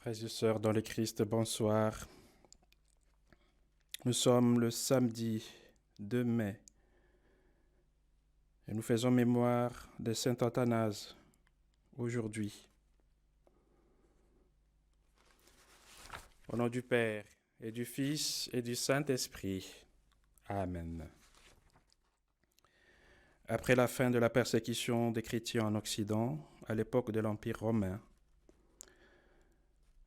Frères et sœurs dans le Christ, bonsoir. Nous sommes le samedi 2 mai et nous faisons mémoire de Saint Athanase aujourd'hui. Au nom du Père et du Fils et du Saint-Esprit. Amen. Après la fin de la persécution des chrétiens en Occident, à l'époque de l'Empire romain,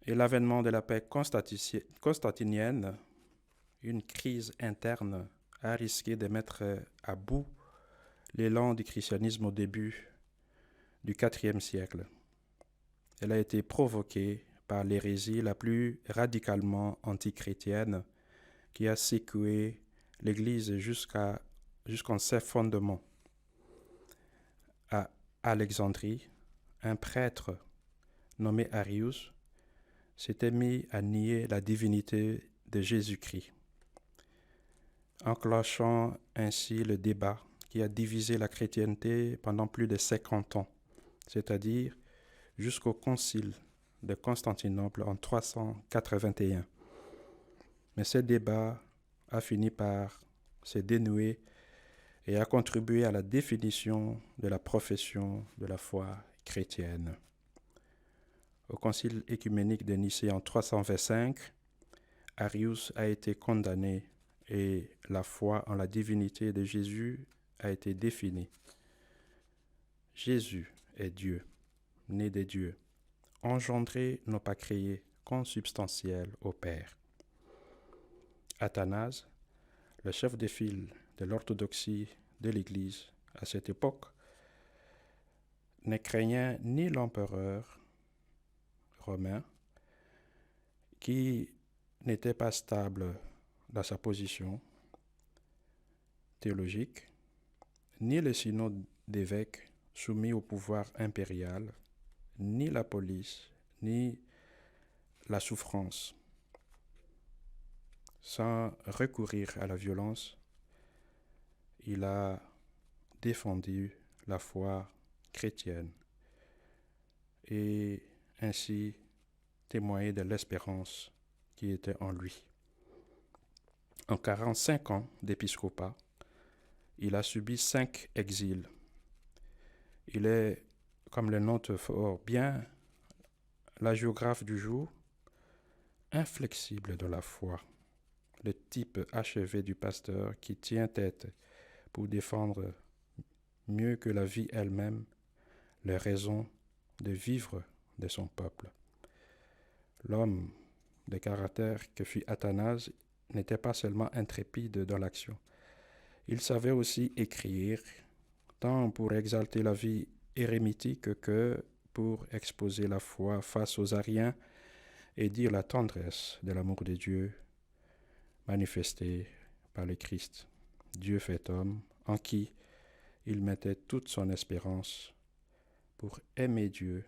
et l'avènement de la paix constantinienne, une crise interne a risqué de mettre à bout l'élan du christianisme au début du IVe siècle. Elle a été provoquée par l'hérésie la plus radicalement antichrétienne qui a secoué l'Église jusqu'en ses fondements. À Alexandrie, un prêtre nommé Arius s'était mis à nier la divinité de Jésus-Christ, enclenchant ainsi le débat qui a divisé la chrétienté pendant plus de 50 ans, c'est-à-dire jusqu'au concile de Constantinople en 381. Mais ce débat a fini par se dénouer et a contribué à la définition de la profession de la foi chrétienne. Au concile œcuménique de Nicée en 325, Arius a été condamné et la foi en la divinité de Jésus a été définie. Jésus est Dieu, né de Dieu, engendré, non pas créé, consubstantiel au Père. Athanase, le chef de file de l'orthodoxie de l'Église à cette époque, ne craignait ni l'empereur romain, qui n'était pas stable dans sa position théologique, ni le synode d'évêques soumis au pouvoir impérial, ni la police, ni la souffrance. Sans recourir à la violence, il a défendu la foi chrétienne et ainsi témoigné de l'espérance qui était en lui. En 45 ans d'épiscopat, il a subi 5 exils. Il est, comme le note fort bien la géographe du jour, inflexible dans la foi, le type achevé du pasteur qui tient tête pour défendre mieux que la vie elle-même les raisons de vivre de son peuple. L'homme de caractère que fut Athanase n'était pas seulement intrépide dans l'action. Il savait aussi écrire, tant pour exalter la vie érémitique que pour exposer la foi face aux Ariens et dire la tendresse de l'amour de Dieu manifesté par le Christ, Dieu fait homme, en qui il mettait toute son espérance pour aimer Dieu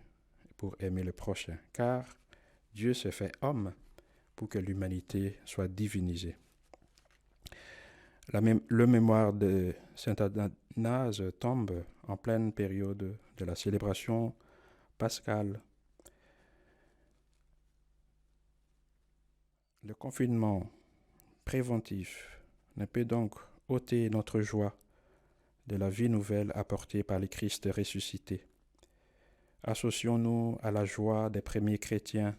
et pour aimer le prochain, car Dieu se fait homme pour que l'humanité soit divinisée. Le mémoire de saint Athanase tombe en pleine période de la célébration pascale. Le confinement préventif ne peut donc ôter notre joie de la vie nouvelle apportée par le Christ ressuscité. Associons-nous à la joie des premiers chrétiens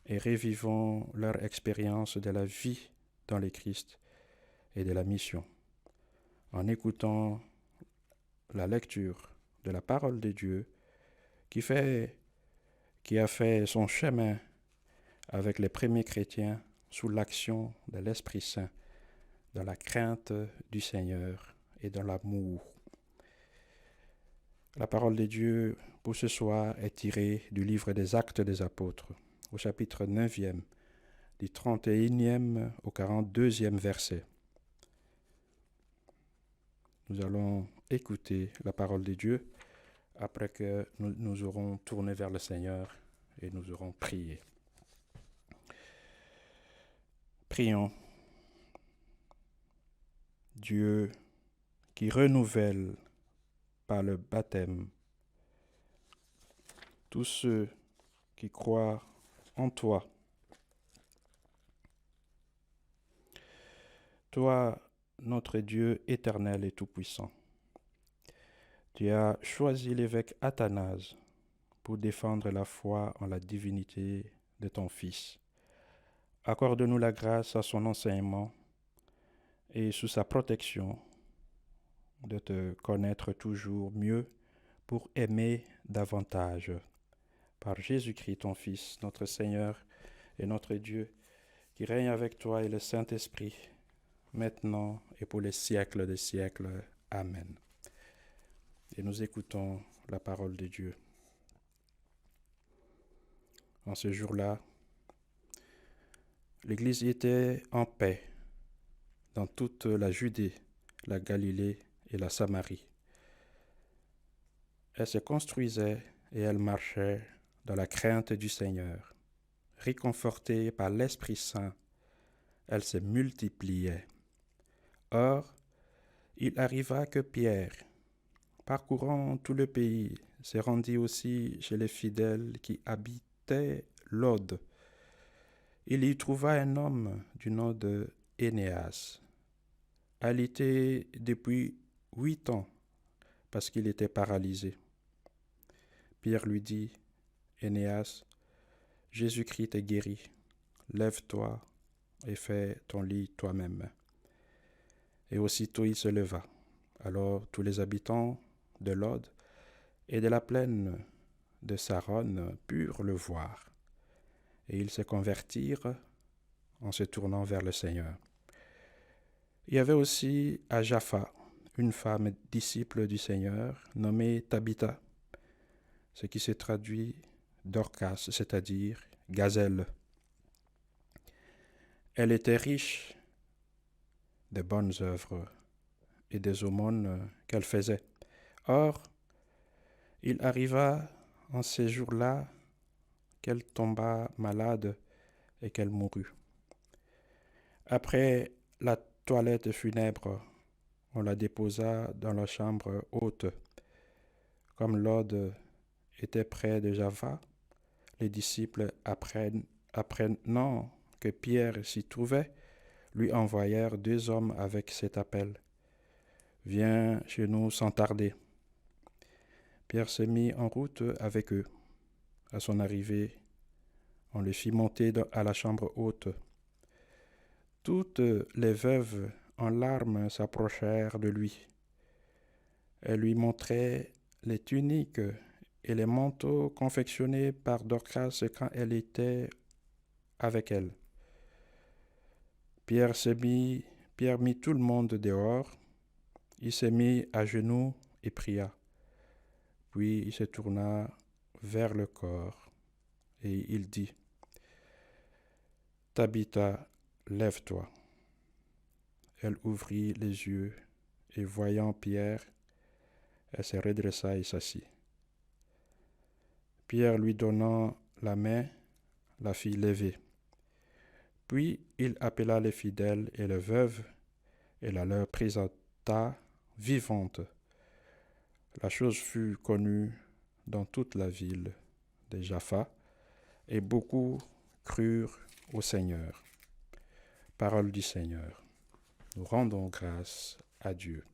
et revivons leur expérience de la vie dans le Christ et de la mission, en écoutant la lecture de la parole de Dieu qui a fait son chemin avec les premiers chrétiens sous l'action de l'Esprit Saint, dans la crainte du Seigneur et dans l'amour. La parole de Dieu pour ce soir est tirée du livre des Actes des Apôtres, au chapitre 9e, du 31e au 42e verset. Nous allons écouter la parole de Dieu après que nous aurons tourné vers le Seigneur et nous aurons prié. Prions. Dieu qui renouvelle par le baptême tous ceux qui croient en toi. Toi, notre Dieu éternel et tout-puissant, tu as choisi l'évêque Athanase pour défendre la foi en la divinité de ton Fils. Accorde-nous la grâce à son enseignement et sous sa protection de te connaître toujours mieux pour aimer davantage. Par Jésus-Christ, ton Fils, notre Seigneur et notre Dieu, qui règne avec toi et le Saint-Esprit, maintenant et pour les siècles des siècles. Amen. Et nous écoutons la parole de Dieu. En ce jour-là, l'Église était en paix dans toute la Judée, la Galilée et la Samarie. Elle se construisait et elle marchait dans la crainte du Seigneur. Réconfortée par l'Esprit Saint, elle se multipliait. Or, il arriva que Pierre, parcourant tout le pays, se rendit aussi chez les fidèles qui habitaient Lod. Il y trouva un homme du nom de Énéas, alité depuis 8 ans, parce qu'il était paralysé. Pierre lui dit, Énéas, Jésus-Christ t'est guéri. Lève-toi et fais ton lit toi-même. Et aussitôt il se leva. Alors tous les habitants de Lod et de la plaine de Saron purent le voir. Et ils se convertirent en se tournant vers le Seigneur. Il y avait aussi à Jaffa une femme disciple du Seigneur nommée Tabitha, ce qui se traduit Dorcas, c'est-à-dire gazelle. Elle était riche de bonnes œuvres et des aumônes qu'elle faisait. Or, il arriva en ces jours-là qu'elle tomba malade et qu'elle mourut. Après la toilette funèbre, on la déposa dans la chambre haute. Comme Lod était près de Jaffa, les disciples, apprenant que Pierre s'y trouvait, lui envoyèrent 2 hommes avec cet appel. « Viens chez nous sans tarder. » Pierre se mit en route avec eux. À son arrivée, on le fit monter à la chambre haute. Toutes les veuves en larmes s'approchèrent de lui. Elles lui montraient les tuniques et les manteaux confectionnés par Dorcas quand elle était avec elle. Pierre mit tout le monde dehors. Il se mit à genoux et pria. Puis il se tourna vers le corps et il dit, « Tabitha, lève-toi. » Elle ouvrit les yeux et voyant Pierre, elle se redressa et s'assit. Pierre lui donnant la main, la fit lever. Puis il appela les fidèles et les veuves et la leur présenta vivante. La chose fut connue dans toute la ville de Jaffa et beaucoup crurent au Seigneur. Parole du Seigneur. Nous rendons grâce à Dieu.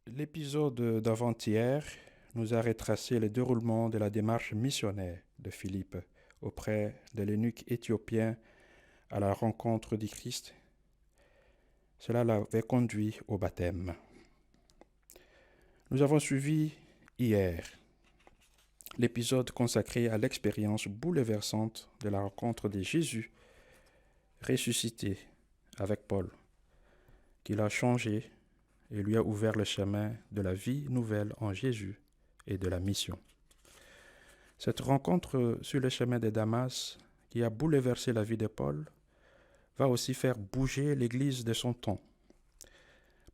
L'épisode d'avant-hier nous a retracé le déroulement de la démarche missionnaire de Philippe auprès de l'eunuque éthiopien à la rencontre du Christ. Cela l'avait conduit au baptême. Nous avons suivi hier l'épisode consacré à l'expérience bouleversante de la rencontre de Jésus ressuscité avec Paul, qui l'a changé et lui a ouvert le chemin de la vie nouvelle en Jésus et de la mission. Cette rencontre sur le chemin de Damas, qui a bouleversé la vie de Paul, va aussi faire bouger l'Église de son temps.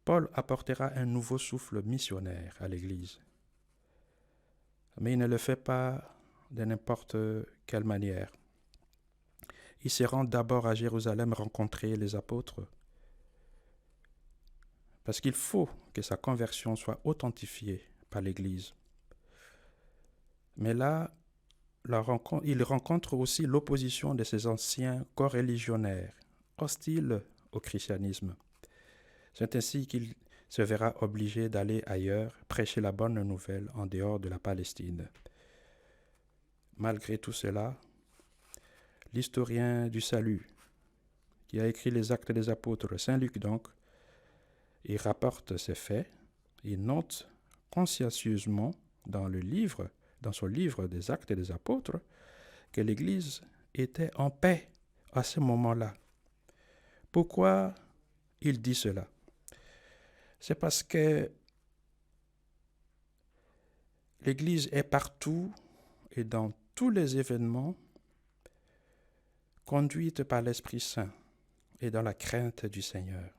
Paul apportera un nouveau souffle missionnaire à l'Église. Mais il ne le fait pas de n'importe quelle manière. Il se rend d'abord à Jérusalem rencontrer les apôtres. Parce qu'il faut que sa conversion soit authentifiée par l'Église. Mais là, il rencontre aussi l'opposition de ses anciens coreligionnaires, hostiles au christianisme. C'est ainsi qu'il se verra obligé d'aller ailleurs, prêcher la bonne nouvelle en dehors de la Palestine. Malgré tout cela, l'historien du salut, qui a écrit les Actes des Apôtres, Saint Luc donc, il rapporte ces faits, il note consciencieusement dans son livre des Actes des Apôtres, que l'Église était en paix à ce moment-là. Pourquoi il dit cela? C'est parce que l'Église est partout et dans tous les événements conduite par l'Esprit Saint et dans la crainte du Seigneur.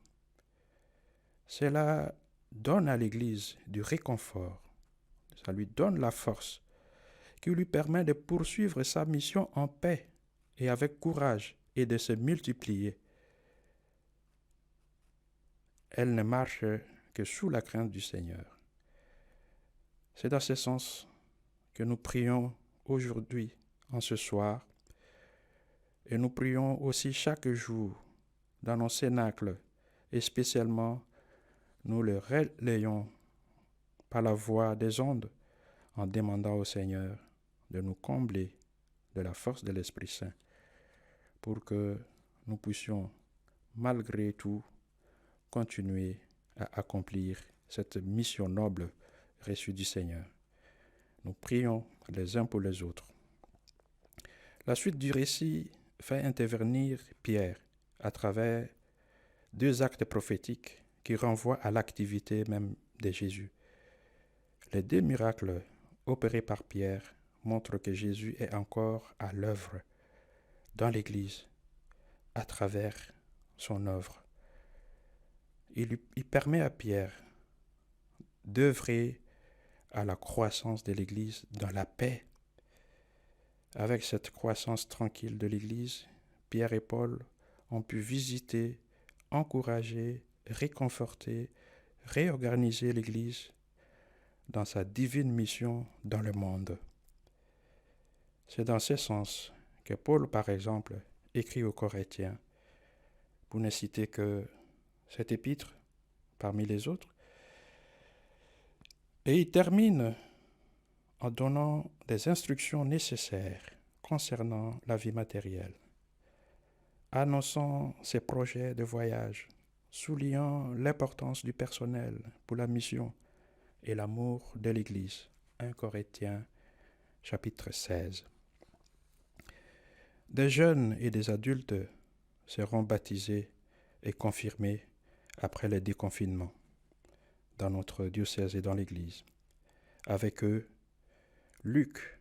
Cela donne à l'Église du réconfort, ça lui donne la force qui lui permet de poursuivre sa mission en paix et avec courage et de se multiplier. Elle ne marche que sous la crainte du Seigneur. C'est dans ce sens que nous prions aujourd'hui, en ce soir, et nous prions aussi chaque jour dans nos cénacles, et spécialement nous le relayons par la voix des ondes en demandant au Seigneur de nous combler de la force de l'Esprit Saint pour que nous puissions, malgré tout, continuer à accomplir cette mission noble reçue du Seigneur. Nous prions les uns pour les autres. La suite du récit fait intervenir Pierre à travers 2 actes prophétiques qui renvoient à l'activité même de Jésus. Les 2 miracles opérés par Pierre montrent que Jésus est encore à l'œuvre dans l'Église à travers son œuvre. Il permet à Pierre d'œuvrer à la croissance de l'Église dans la paix. Avec cette croissance tranquille de l'Église, Pierre et Paul ont pu visiter, encourager, réconforter, réorganiser l'Église dans sa divine mission dans le monde. C'est dans ce sens que Paul, par exemple, écrit aux Corinthiens, pour ne citer que cet épître parmi les autres, et il termine en donnant des instructions nécessaires concernant la vie matérielle, annonçant ses projets de voyage, soulignant l'importance du personnel pour la mission et l'amour de l'Église. 1 Corinthiens, chapitre 16. Des jeunes et des adultes seront baptisés et confirmés après le déconfinement dans notre diocèse et dans l'Église. Avec eux, Luc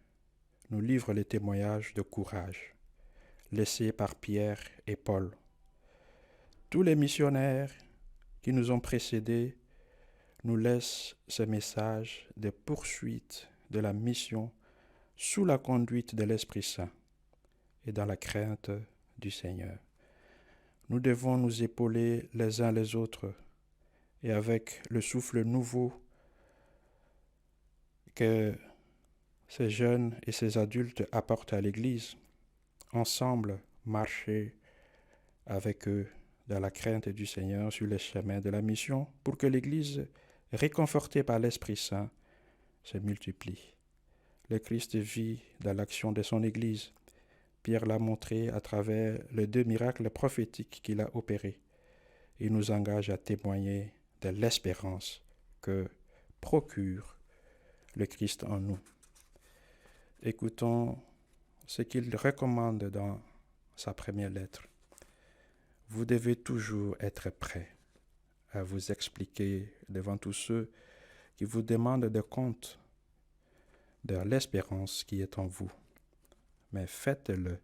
nous livre les témoignages de courage laissés par Pierre et Paul. Tous les missionnaires qui nous ont précédés nous laissent ce message de poursuite de la mission sous la conduite de l'Esprit Saint et dans la crainte du Seigneur. Nous devons nous épauler les uns les autres et avec le souffle nouveau que ces jeunes et ces adultes apportent à l'Église, ensemble marcher avec eux dans la crainte du Seigneur sur le chemin de la mission pour que l'Église, réconfortée par l'Esprit Saint, se multiplie. Le Christ vit dans l'action de son Église. Pierre l'a montré à travers les 2 miracles prophétiques qu'il a opérés. Il nous engage à témoigner de l'espérance que procure le Christ en nous. Écoutons ce qu'il recommande dans sa première lettre. Vous devez toujours être prêts à vous expliquer devant tous ceux qui vous demandent des comptes de l'espérance qui est en vous. Mais faites-le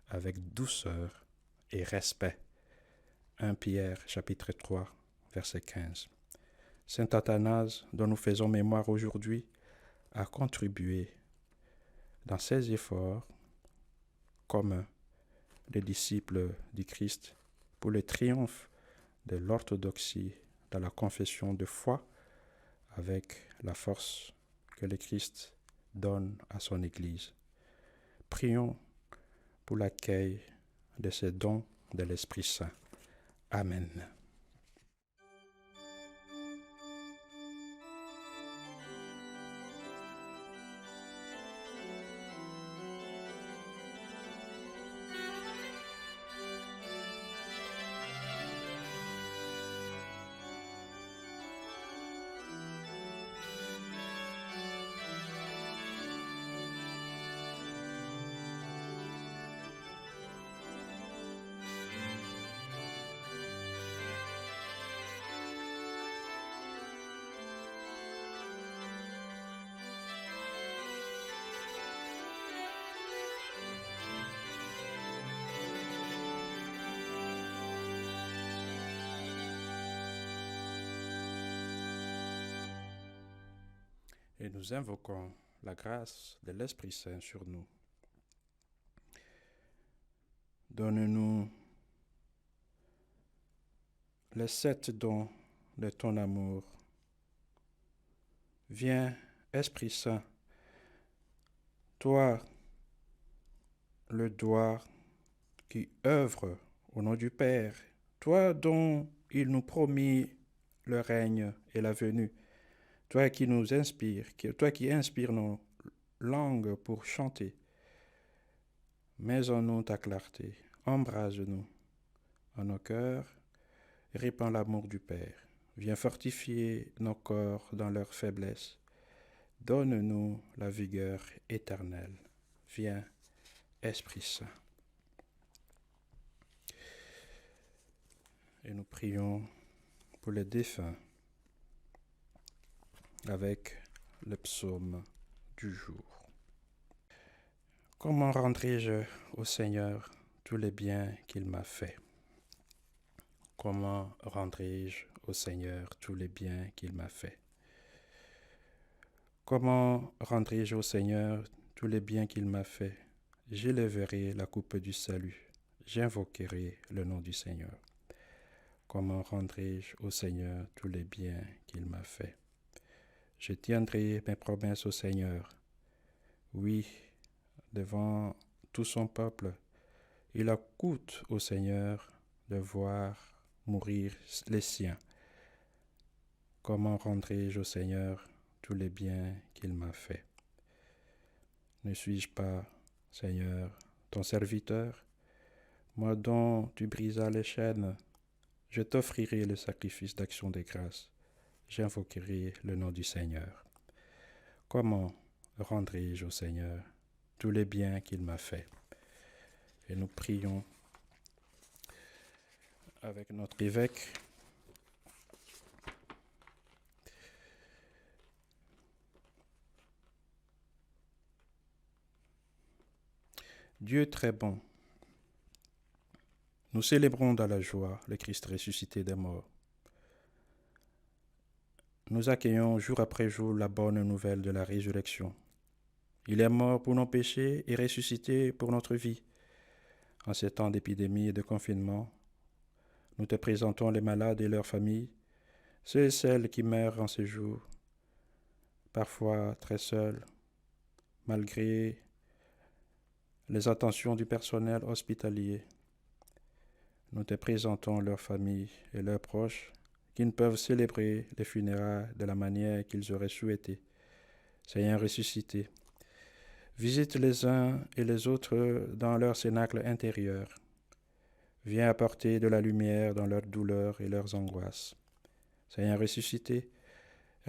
avec douceur et respect. 1 Pierre, chapitre 3, verset 15. Saint Athanase, dont nous faisons mémoire aujourd'hui, a contribué dans ses efforts communs des disciples du Christ pour le triomphe de l'orthodoxie dans la confession de foi avec la force que le Christ donne à son Église. Prions pour l'accueil de ces dons de l'Esprit Saint. Amen. Et nous invoquons la grâce de l'Esprit Saint sur nous. Donne-nous les 7 dons de ton amour. Viens, Esprit Saint, toi, le doigt qui œuvre au nom du Père, toi dont il nous promit le règne et la venue, toi qui nous inspires, toi qui inspires nos langues pour chanter. Mets en nous ta clarté, embrase-nous en nos cœurs, répands l'amour du Père. Viens fortifier nos corps dans leur faiblesse. Donne-nous la vigueur éternelle. Viens, Esprit Saint. Et nous prions pour les défunts avec le psaume du jour. Comment rendrai-je au Seigneur tous les biens qu'il m'a faits? Comment rendrai-je au Seigneur tous les biens qu'il m'a faits? Comment rendrai-je au Seigneur tous les biens qu'il m'a faits? J'élèverai la coupe du salut, j'invoquerai le nom du Seigneur. Comment rendrai-je au Seigneur tous les biens qu'il m'a faits? Je tiendrai mes promesses au Seigneur. Oui, devant tout son peuple, il coûte au Seigneur de voir mourir les siens. Comment rendrai-je au Seigneur tous les biens qu'il m'a faits? Ne suis-je pas, Seigneur, ton serviteur? Moi dont tu brisas les chaînes, je t'offrirai le sacrifice d'action des grâces. J'invoquerai le nom du Seigneur. Comment rendrai-je au Seigneur tous les biens qu'il m'a faits? Et nous prions avec notre évêque. Dieu très bon, nous célébrons dans la joie le Christ ressuscité des morts. Nous accueillons jour après jour la bonne nouvelle de la résurrection. Il est mort pour nos péchés et ressuscité pour notre vie. En ces temps d'épidémie et de confinement, nous te présentons les malades et leurs familles, ceux et celles qui meurent en ces jours, parfois très seuls, malgré les attentions du personnel hospitalier. Nous te présentons leurs familles et leurs proches qui ne peuvent célébrer les funérailles de la manière qu'ils auraient souhaité. Seigneur ressuscité, visite les uns et les autres dans leur cénacle intérieur. Viens apporter de la lumière dans leurs douleurs et leurs angoisses. Seigneur ressuscité,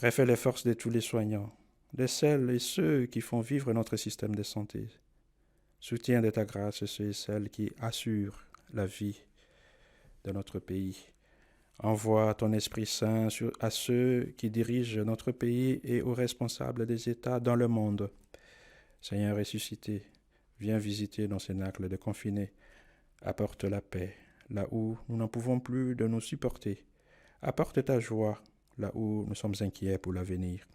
refais les forces de tous les soignants, de celles et ceux qui font vivre notre système de santé. Soutiens de ta grâce ceux et celles qui assurent la vie de notre pays. Envoie ton Esprit Saint à ceux qui dirigent notre pays et aux responsables des États dans le monde. Seigneur ressuscité, viens visiter nos cénacles de confinés. Apporte la paix là où nous n'en pouvons plus de nous supporter. Apporte ta joie là où nous sommes inquiets pour l'avenir.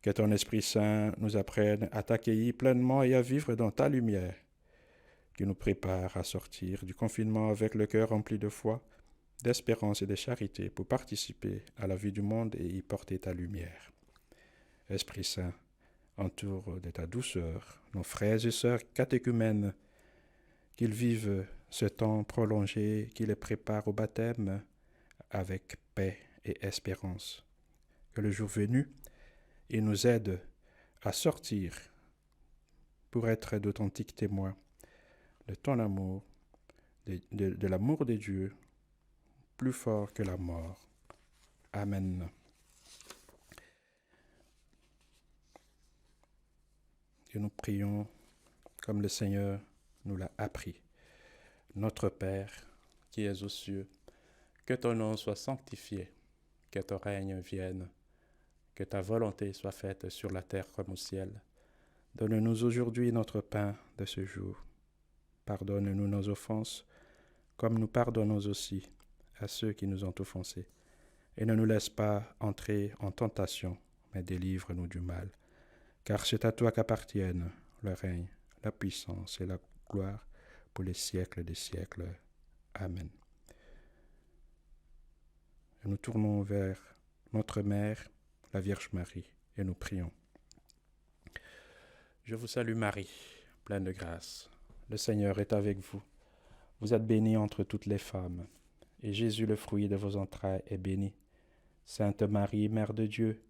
Que ton Esprit Saint nous apprenne à t'accueillir pleinement et à vivre dans ta lumière, qui nous prépare à sortir du confinement avec le cœur rempli de foi d'espérance et de charité pour participer à la vie du monde et y porter ta lumière. Esprit Saint, entoure de ta douceur nos frères et sœurs catéchumènes, qu'ils vivent ce temps prolongé, qu'ils les préparent au baptême avec paix et espérance. Que le jour venu, il nous aide à sortir pour être d'authentiques témoins de ton amour, de l'amour de Dieu, plus fort que la mort. Amen. Et nous prions comme le Seigneur nous l'a appris. Notre Père, qui es aux cieux, que ton nom soit sanctifié, que ton règne vienne, que ta volonté soit faite sur la terre comme au ciel. Donne-nous aujourd'hui notre pain de ce jour. Pardonne-nous nos offenses, comme nous pardonnons aussi à ceux qui nous ont offensés. Et ne nous laisse pas entrer en tentation, mais délivre-nous du mal. Car c'est à toi qu'appartiennent le règne, la puissance et la gloire pour les siècles des siècles. Amen. Et nous tournons vers notre Mère, la Vierge Marie, et nous prions. Je vous salue Marie, pleine de grâce. Le Seigneur est avec vous. Vous êtes bénie entre toutes les femmes, et Jésus, le fruit de vos entrailles, est béni. Sainte Marie, Mère de Dieu,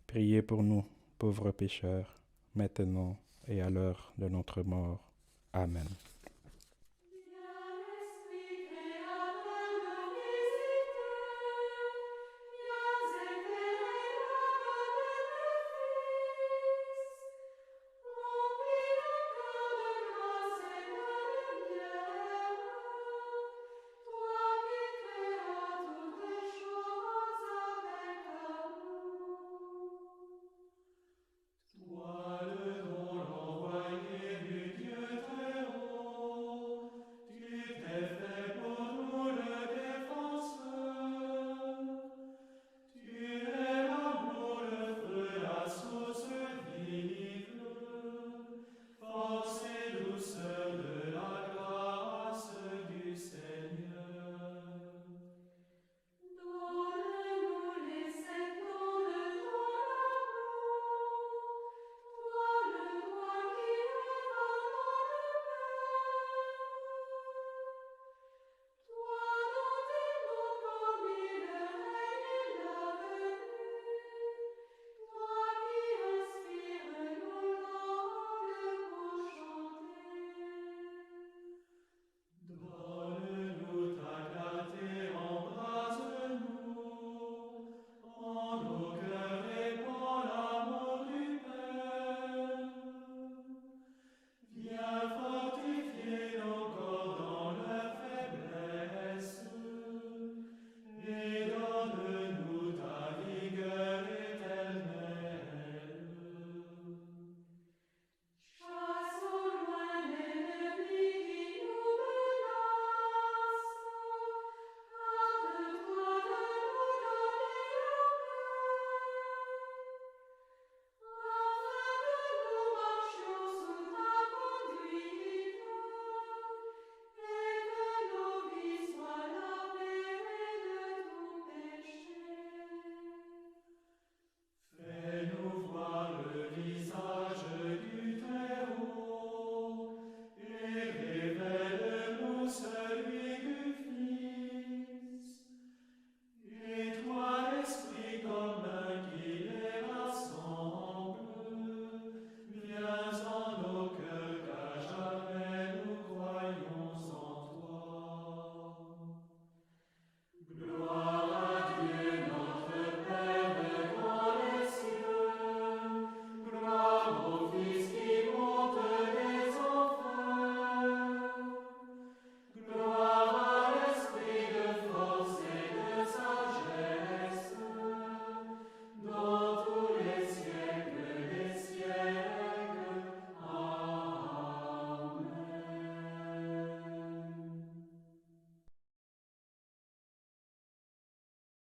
priez pour nous, pauvres pécheurs, maintenant et à l'heure de notre mort. Amen.